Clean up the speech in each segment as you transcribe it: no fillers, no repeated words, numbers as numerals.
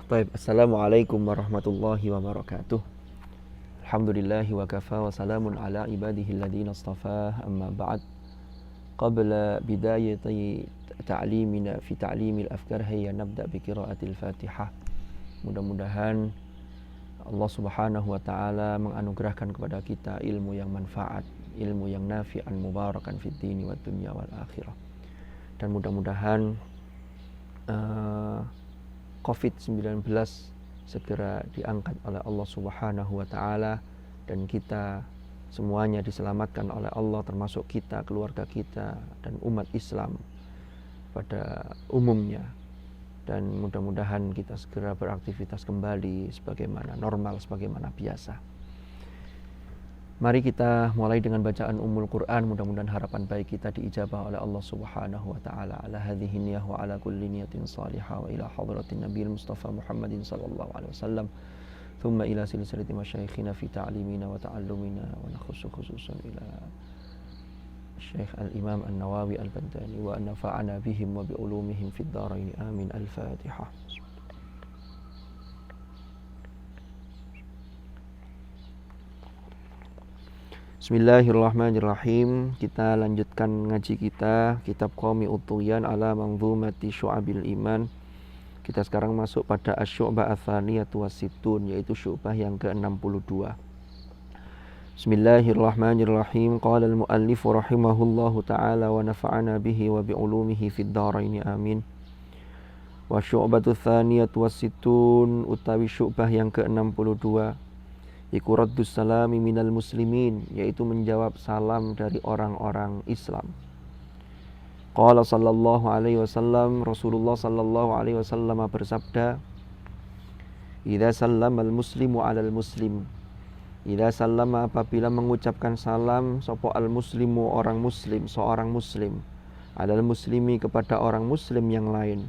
Baik, Assalamualaikum warahmatullahi wabarakatuh. Alhamdulillahi wa kafa wa salamun ala ibadihi alladhina astafah, amma ba'd. Qabla bidayati ta'limina fi ta'limil afkar, hayya nabda bi qiraatil Fatihah. Mudah-mudahan Allah Subhanahu wa taala menganugerahkan kepada kita ilmu yang manfaat, ilmu yang nafi'an mubarakan fid dini wad dunya wal akhirah. Dan mudah-mudahan COVID-19 segera diangkat oleh Allah Subhanahu wa taala dan kita semuanya diselamatkan oleh Allah, termasuk kita, keluarga kita dan umat Islam pada umumnya. Dan mudah-mudahan kita segera beraktivitas kembali sebagaimana normal, sebagaimana biasa. Mari kita mulai dengan bacaan Ummul Quran. Mudah-mudahan harapan baik kita diijabah oleh Allah Subhanahu wa taala. Ala hadhihi niyyah wa ala kulli niyatin salihah wa ila hadratin Nabiyil Mustafa Muhammadin sallallahu alaihi wasallam. Thumma ila silsilati masyayikhina fi ta'limina wa ta'allumina wa nakhussu khususan ila Syekh Al-Imam An-Nawawi Al-Bantani wa nafa'ana bihim wa bi ulumihim fid dharain. Amin. Al-Fatihah. Bismillahirrahmanirrahim. Kita lanjutkan ngaji kita kitab Qawmi Utuyan ala Manzumati Syu'abil Iman. Kita sekarang masuk pada Asy-Syu'bah Ats-Tsaniyatu Was-Sittun, yaitu syu'bah yang ke-62. Bismillahirrahmanirrahim. Qala al-muallif rahimahullahu ta'ala wa nafa'ana bihi wa bi ulumihi fid dharain. Amin. Wa syu'batu tsaniyatu was-sittun, utawi syu'bah yang ke-62, iku raddus salami minal muslimin, yaitu menjawab salam dari orang-orang Islam. Qala sallallahu alaihi wasallam, Rasulullah sallallahu alaihi wasallam bersabda, idza sallamal muslimu alal muslim, idza sallama, apabila mengucapkan salam sapa al muslimu orang muslim, seorang muslim, alal muslimi kepada orang muslim yang lain,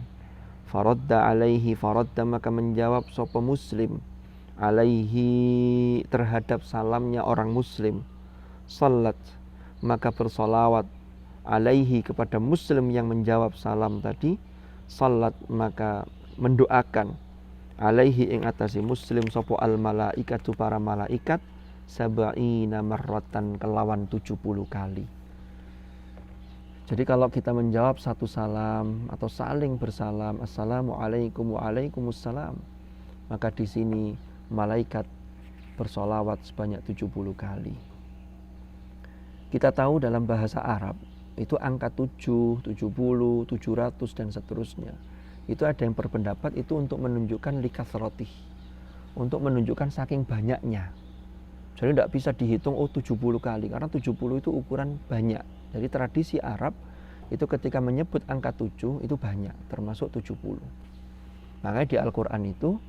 faradda alaihi, faradda maka menjawab sapa muslim alaihi terhadap salamnya orang muslim, salat maka bersolawat, alaihi kepada muslim yang menjawab salam tadi, salat maka mendoakan, alaihi ing atasi muslim sopo al malaikatu para malaikat, sab'ina marratan kelawan 70 kali. Jadi kalau kita menjawab satu salam atau saling bersalam, assalamualaikum waalaikumsalam, maka di sini malaikat bersolawat sebanyak 70 kali. Kita tahu dalam bahasa Arab itu angka 7, 70, 700 dan seterusnya. Itu ada yang berpendapat itu untuk menunjukkan likathrotih, untuk menunjukkan saking banyaknya. Jadi tidak bisa dihitung 70 kali, karena 70 itu ukuran banyak. Jadi tradisi Arab itu ketika menyebut angka 7 itu banyak, termasuk 70. Makanya di Al-Quran itu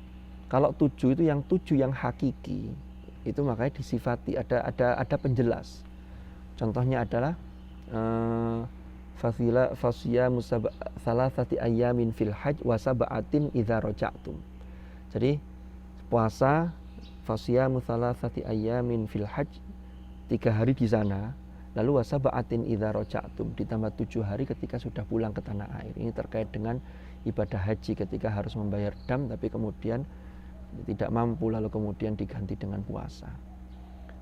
kalau 7 itu yang 7 yang hakiki, itu makanya disifati, ada penjelas. Contohnya adalah fasiyamu salasati ayyamin fil hajj wa sab'atin idza raja'tum. Jadi puasa fasiyamu salasati ayyamin fil hajj, 3 hari di sana, lalu wa sab'atin idza raja'tum, ditambah 7 hari ketika sudah pulang ke tanah air. Ini terkait dengan ibadah haji ketika harus membayar dam tapi kemudian tidak mampu, lalu kemudian diganti dengan puasa.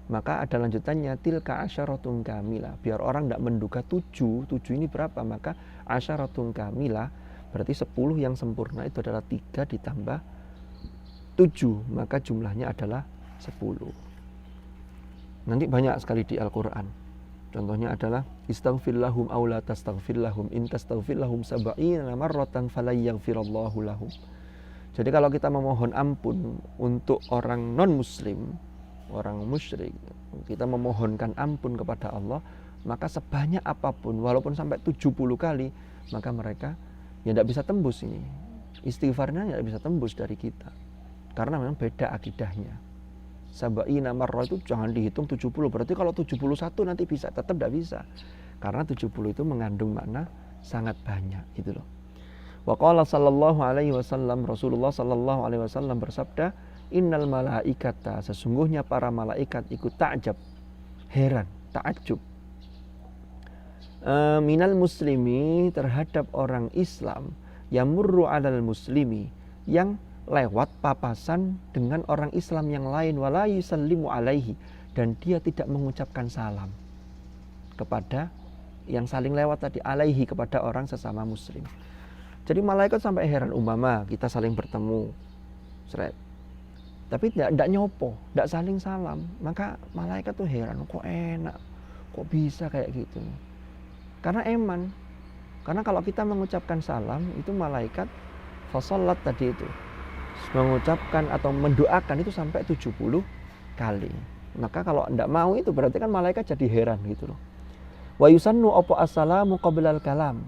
Maka ada lanjutannya, tilka asyaratun kamilah, biar orang tidak menduga 7 ini berapa, maka asyaratun kamilah berarti 10 yang sempurna itu adalah 3 ditambah 7, maka jumlahnya adalah 10. Nanti banyak sekali di Al-Quran. Contohnya adalah istaghfir lahum aw la tastaghfir lahum in tastaghfir lahum sab'ina marratan falayyaghfirallahu lahum. Jadi kalau kita memohon ampun untuk orang non-muslim, orang musyrik, kita memohonkan ampun kepada Allah, maka sebanyak apapun, walaupun sampai 70 kali, maka mereka ya tidak bisa tembus ini. Istighfarnya tidak bisa tembus dari kita. Karena memang beda akidahnya. Sab'ina marrah itu jangan dihitung 70, berarti kalau 71 nanti bisa, tetap tidak bisa. Karena 70 itu mengandung makna sangat banyak gitu loh. Wa qala sallallahu alaihi wasallam, Rasulullah sallallahu alaihi wasallam bersabda, innal malaikata, sesungguhnya para malaikat ikut ta'jab, heran, ta'ajub, minal muslimi terhadap orang Islam, yamurru alal muslimi yang lewat papasan dengan orang Islam yang lain, wala yusallimu alaihi, dan dia tidak mengucapkan salam kepada yang saling lewat tadi, alaihi, kepada orang sesama muslim. Jadi malaikat sampai heran, umpama kita saling bertemu, seret, tapi tidak nyopo, tidak saling salam, maka malaikat tuh heran, kok enak, kok bisa kayak gitu. Karena eman, karena kalau kita mengucapkan salam itu malaikat fasolat tadi itu mengucapkan atau mendoakan itu sampai 70 kali. Maka kalau tidak mau itu berarti kan malaikat jadi heran gitu loh. Wa yusannu apa assalamu qablal kalam,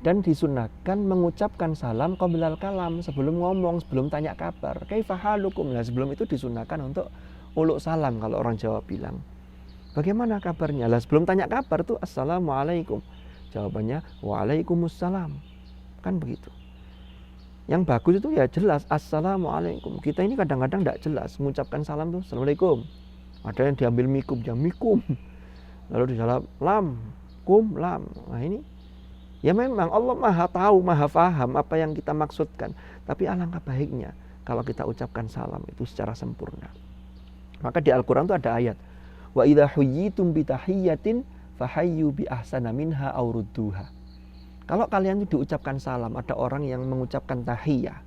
dan disunahkan mengucapkan salam qablal kalam, sebelum ngomong, sebelum tanya kabar. Kaifa halukum, nah sebelum itu disunahkan untuk uluk salam. Kalau orang Jawa bilang, bagaimana kabarnya? Lah sebelum tanya kabar tuh assalamualaikum, jawabannya waalaikumsalam, kan begitu. Yang bagus itu ya jelas assalamualaikum. Kita ini kadang-kadang tidak jelas mengucapkan salam tuh assalamualaikum. Ada yang diambil mikum, jam mikum, lalu dijawab lam, kum, lam. Nah ini ya memang Allah maha tahu, maha faham apa yang kita maksudkan. Tapi alangkah baiknya kalau kita ucapkan salam itu secara sempurna. Maka di Al-Quran itu ada ayat, wa idza huyyitum bi tahiyyatin fahayyu bi ahsana minha aw rudduha. Kalau kalian itu diucapkan salam, ada orang yang mengucapkan tahiyah,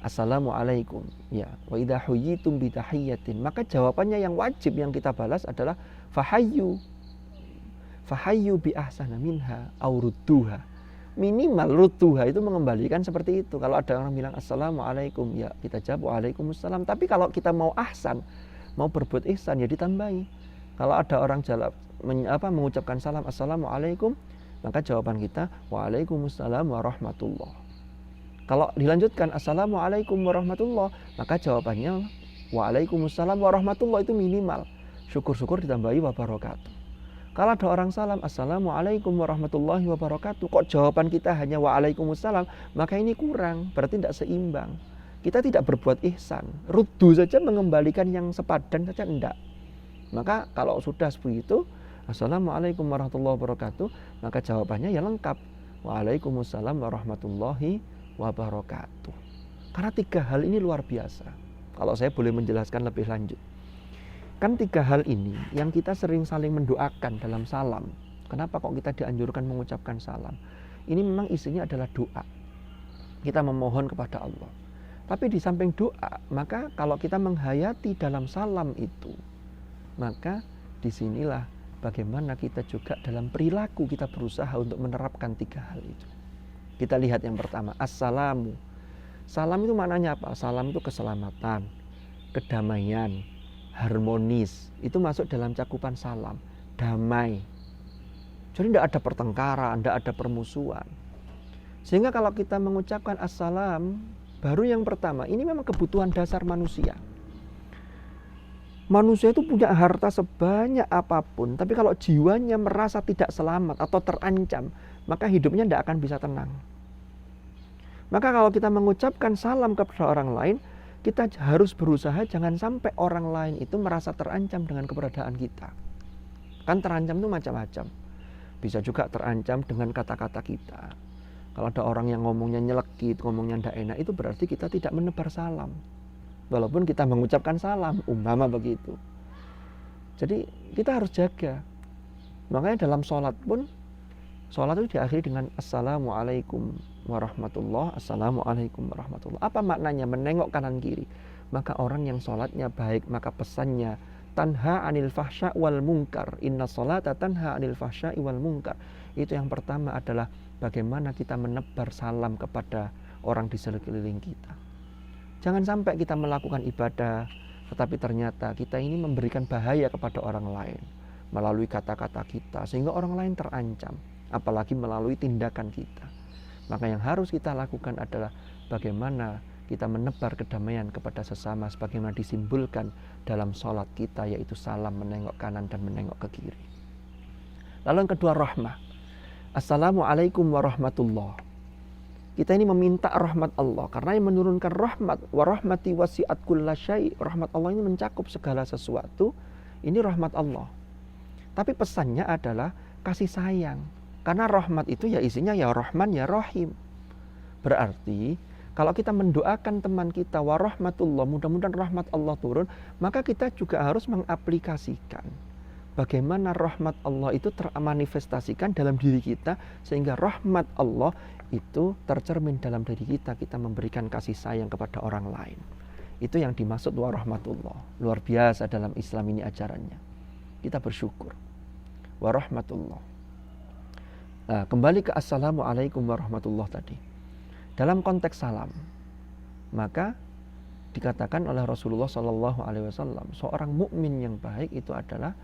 assalamualaikum, ya, wa idza huyyitum bi tahiyyatin, maka jawabannya yang wajib yang kita balas adalah fahayyu bi ahsana minha aw rudduha. Minimal rudduha itu mengembalikan seperti itu. Kalau ada orang bilang assalamualaikum, ya kita jawab waalaikumsalam. Tapi kalau kita mau ahsan, mau berbuat ihsan, ya ditambahi. Kalau ada orang mengucapkan salam assalamualaikum, maka jawaban kita waalaikumsalam warahmatullah. Kalau dilanjutkan assalamualaikum warahmatullah, maka jawabannya waalaikumsalam warahmatullah, itu minimal. Syukur-syukur ditambahi wabarakatuh. Kalau ada orang salam assalamualaikum warahmatullahi wabarakatuh, kok jawaban kita hanya waalaikumsalam, maka ini kurang, berarti tidak seimbang. Kita tidak berbuat ihsan. Ruddu saja, mengembalikan yang sepadan saja enggak. Maka kalau sudah begitu, assalamualaikum warahmatullahi wabarakatuh, maka jawabannya ya lengkap, waalaikumsalam warahmatullahi wabarakatuh. Karena 3 hal ini luar biasa. Kalau saya boleh menjelaskan lebih lanjut, kan 3 hal ini yang kita sering saling mendoakan dalam salam. Kenapa kok kita dianjurkan mengucapkan salam? Ini memang isinya adalah doa. Kita memohon kepada Allah. Tapi di samping doa, maka kalau kita menghayati dalam salam itu, maka disinilah bagaimana kita juga dalam perilaku kita berusaha untuk menerapkan 3 hal itu. Kita lihat yang pertama, assalamu. Salam itu maknanya apa? Salam itu keselamatan, kedamaian, harmonis. Itu masuk dalam cakupan salam. Damai. Jadi tidak ada pertengkaran, tidak ada permusuhan. Sehingga kalau kita mengucapkan assalam, baru yang pertama, ini memang kebutuhan dasar manusia. Manusia itu punya harta sebanyak apapun, tapi kalau jiwanya merasa tidak selamat atau terancam, maka hidupnya tidak akan bisa tenang. Maka kalau kita mengucapkan salam kepada orang lain, kita harus berusaha jangan sampai orang lain itu merasa terancam dengan keberadaan kita. Kan terancam itu macam-macam. Bisa juga terancam dengan kata-kata kita. Kalau ada orang yang ngomongnya nyelekit, ngomongnya tidak enak, itu berarti kita tidak menebar salam. Walaupun kita mengucapkan salam, umpama begitu. Jadi kita harus jaga. Makanya dalam sholat pun, sholat itu diakhiri dengan assalamualaikum warahmatullah, assalamualaikum warahmatullah. Apa maknanya? Menengok kanan kiri. Maka orang yang sholatnya baik, maka pesannya tanha anil fahsya wal munkar. Inna sholata tanha anil fahsya wal munkar. Itu yang pertama adalah bagaimana kita menebar salam kepada orang di sekeliling kita. Jangan sampai kita melakukan ibadah, tetapi ternyata kita ini memberikan bahaya kepada orang lain melalui kata-kata kita, sehingga orang lain terancam, apalagi melalui tindakan kita. Maka yang harus kita lakukan adalah bagaimana kita menebar kedamaian kepada sesama, sebagaimana disimbolkan dalam sholat kita, yaitu salam menengok kanan dan menengok ke kiri. Lalu yang kedua, rahmah. Assalamualaikum warahmatullah. Kita ini meminta rahmat Allah, karena yang menurunkan rahmat, wa rahmati wasi'at kulla syai', rahmat Allah ini mencakup segala sesuatu. Ini rahmat Allah. Tapi pesannya adalah kasih sayang. Karena rahmat itu ya isinya ya Rahman ya Rahim. Berarti Kalau kita mendoakan teman kita warahmatullah, mudah-mudahan rahmat Allah turun, maka kita juga harus mengaplikasikan bagaimana rahmat Allah itu termanifestasikan dalam diri kita, sehingga rahmat Allah itu tercermin dalam diri kita. Kita memberikan kasih sayang kepada orang lain. Itu yang dimaksud warahmatullah. Luar biasa dalam Islam ini ajarannya. Kita bersyukur. Warahmatullah. Nah, kembali ke assalamualaikum warahmatullah tadi. Dalam konteks salam, maka dikatakan oleh Rasulullah SAW, seorang mukmin yang baik itu adalah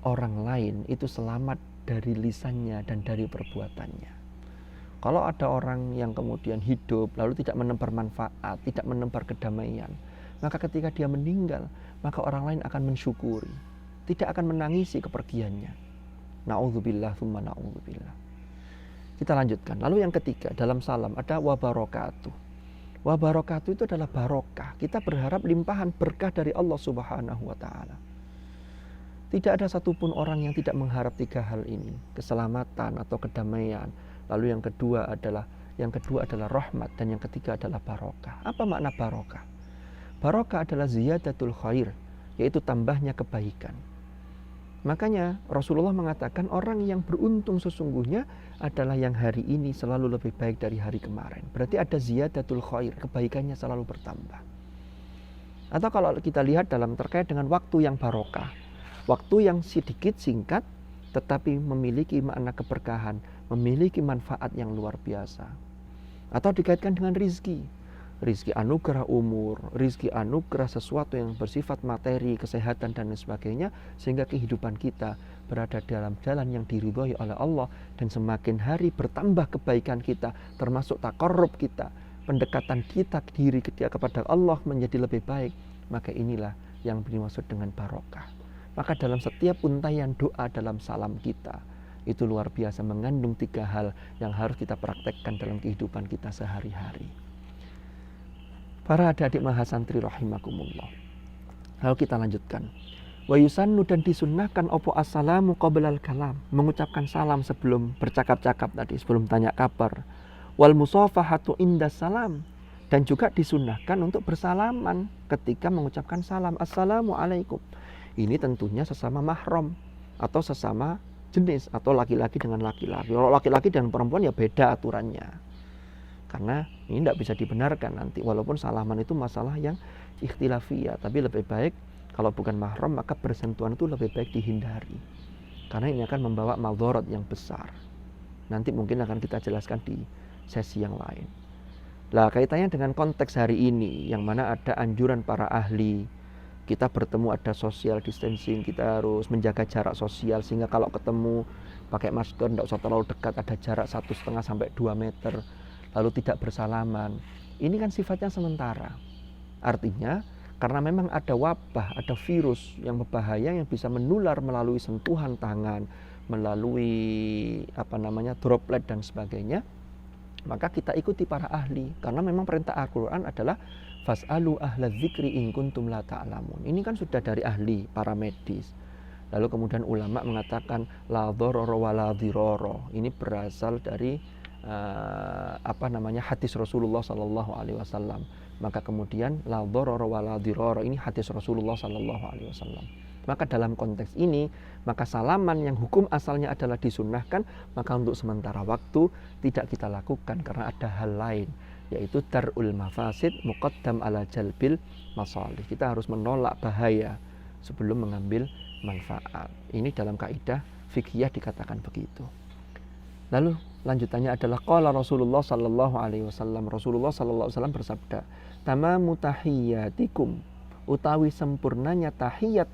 orang lain itu selamat dari lisannya dan dari perbuatannya. Kalau ada orang yang kemudian hidup lalu tidak menebar manfaat, tidak menebar kedamaian, maka ketika dia meninggal, maka orang lain akan mensyukuri, tidak akan menangisi kepergiannya. Na'udzubillah tsumma na'udzubillah. Kita lanjutkan. Lalu yang ketiga, dalam salam ada wabarakatuh. Wabarakatuh itu adalah barokah. Kita berharap limpahan berkah dari Allah Subhanahu wa taala. Tidak ada satupun orang yang tidak mengharap tiga hal ini, keselamatan atau kedamaian. Lalu yang kedua adalah rahmat, dan yang ketiga adalah barokah. Apa makna barokah? Barokah adalah ziyadatul khair, yaitu tambahnya kebaikan. Makanya Rasulullah mengatakan orang yang beruntung sesungguhnya adalah yang hari ini selalu lebih baik dari hari kemarin. Berarti ada ziyadatul khair, kebaikannya selalu bertambah. Atau kalau kita lihat dalam terkait dengan waktu yang barokah, waktu yang sedikit singkat tetapi memiliki makna keberkahan, memiliki manfaat yang luar biasa. Atau dikaitkan dengan rizki. Rizki anugerah umur, rizki anugerah sesuatu yang bersifat materi, kesehatan dan lain sebagainya, sehingga kehidupan kita berada dalam jalan yang diridhoi oleh Allah, dan semakin hari bertambah kebaikan kita, termasuk taqarrub kita, pendekatan kita diri kita kepada Allah menjadi lebih baik. Maka inilah yang dimaksud dengan barokah. Maka dalam setiap untaian doa dalam salam kita, itu luar biasa mengandung tiga hal yang harus kita praktekkan dalam kehidupan kita sehari-hari. Para adik-adik mahasantri rahimakumullah. Lalu kita lanjutkan. Wa yusannu, dan disunnahkan opo assalamu qablal kalam, mengucapkan salam sebelum bercakap-cakap tadi, sebelum tanya kabar. Wal musafahatu indas salam, dan juga disunnahkan untuk bersalaman ketika mengucapkan salam. Assalamualaikum. Ini tentunya sesama mahram atau sesama jenis, atau laki-laki dengan laki-laki. Kalau laki-laki dan perempuan ya beda aturannya. Karena ini tidak bisa dibenarkan nanti, walaupun salaman itu masalah yang ikhtilafiyah, tapi lebih baik kalau bukan mahram maka bersentuhan itu lebih baik dihindari, karena ini akan membawa madharat yang besar. Nanti mungkin akan kita jelaskan di sesi yang lain. Nah, kaitannya dengan konteks hari ini, yang mana ada anjuran para ahli, kita bertemu ada social distancing, kita harus menjaga jarak sosial, sehingga kalau ketemu pakai masker tidak usah terlalu dekat, ada jarak 1,5 sampai 2 meter. Lalu tidak bersalaman. Ini kan sifatnya sementara. Artinya karena memang ada wabah, ada virus yang berbahaya yang bisa menular melalui sentuhan tangan, melalui droplet dan sebagainya, maka kita ikuti para ahli, karena memang perintah Al-Qur'an adalah fas'alu ahla dzikri in kuntum la ta'lamun. Ini kan sudah dari ahli, para medis. Lalu kemudian ulama mengatakan la dharara wa la dhirara. Ini berasal dari hadis Rasulullah sallallahu alaihi wasallam. Maka kemudian la dharara wa la dhirara, ini hadis Rasulullah sallallahu alaihi wasallam. Maka dalam konteks ini, maka salaman yang hukum asalnya adalah disunnahkan, maka untuk sementara waktu tidak kita lakukan karena ada hal lain, yaitu darul mafasid muqaddam ala jalbil masalih. Kita harus menolak bahaya sebelum mengambil manfaat. Ini dalam kaidah fikih dikatakan begitu. Lalu lanjutannya adalah qala Rasulullah sallallahu alaihi wasallam. Rasulullah sallallahu alaihi wasallam bersabda, "Tamamu tahiyyatikum," utawi sempurnanya tahiyat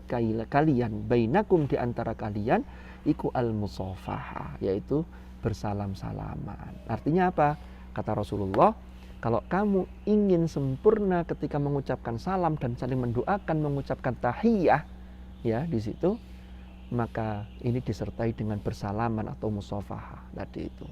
kalian, bainakum, di antara kalian, iku al-musafahah, yaitu bersalam-salaman. Artinya apa? Kata Rasulullah, kalau kamu ingin sempurna ketika mengucapkan salam dan saling mendoakan, mengucapkan tahiyyah, ya di situ, maka ini disertai dengan bersalaman atau musafahah tadi itu.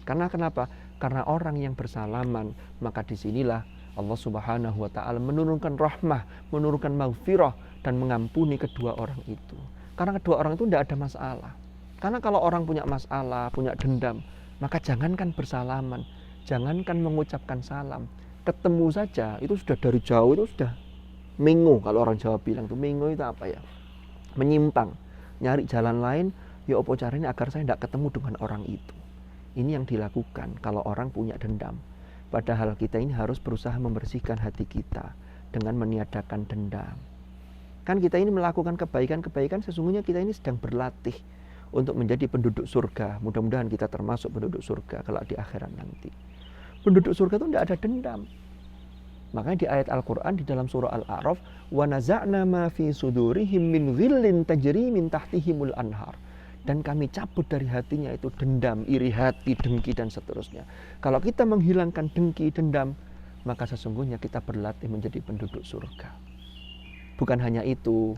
Karena kenapa? Karena orang yang bersalaman, maka disinilah Allah Subhanahu wa ta'ala menurunkan rahmah, menurunkan maghfirah, dan mengampuni kedua orang itu. Karena kedua orang itu tidak ada masalah. Karena kalau orang punya masalah, punya dendam, maka jangankan bersalaman, Jangankan mengucapkan salam, ketemu saja itu sudah dari jauh itu sudah mengo, kalau orang Jawa bilang tuh mengo itu apa ya? Menyimpang, nyari jalan lain, ya apa caranya agar saya tidak ketemu dengan orang itu. Ini yang dilakukan kalau orang punya dendam. Padahal kita ini harus berusaha membersihkan hati kita dengan meniadakan dendam. Kan kita ini melakukan kebaikan-kebaikan, sesungguhnya kita ini sedang berlatih untuk menjadi penduduk surga. Mudah-mudahan kita termasuk penduduk surga kalau di akhirat nanti. Penduduk surga itu tidak ada dendam. Makanya di ayat Al-Quran di dalam surah Al-A'raf, وَنَزَعْنَا مَا فِي صُدُورِهِمْ مِنْ غِلٍّ تَجْرِي مِنْ تَحْتِهِمُ الْأَنْهَارِ. Dan kami cabut dari hatinya itu dendam, iri hati, dengki, dan seterusnya. Kalau kita menghilangkan dengki, dendam, maka sesungguhnya kita berlatih menjadi penduduk surga. Bukan hanya itu,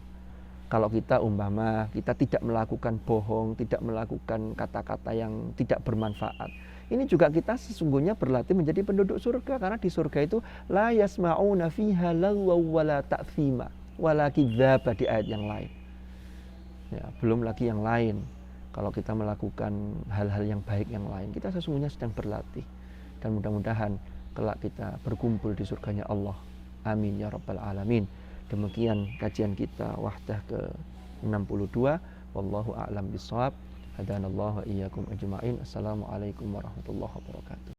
kalau kita umpama kita tidak melakukan bohong, tidak melakukan kata-kata yang tidak bermanfaat, ini juga kita sesungguhnya berlatih menjadi penduduk surga. Karena di surga itu la yasma'una fiha lagwa wala ta'thima wala kidzaba di ayat yang lain. Ya, belum lagi yang lain. Kalau kita melakukan hal-hal yang baik yang lain, kita sesungguhnya sedang berlatih. Dan mudah-mudahan kelak kita berkumpul di surganya Allah. Amin ya rabbal alamin. Demikian kajian kita wahdah ke-62. Wallahu a'lam bishawab. Hadanallahu wa iyyakum ajma'in. Assalamualaikum warahmatullahi wabarakatuh.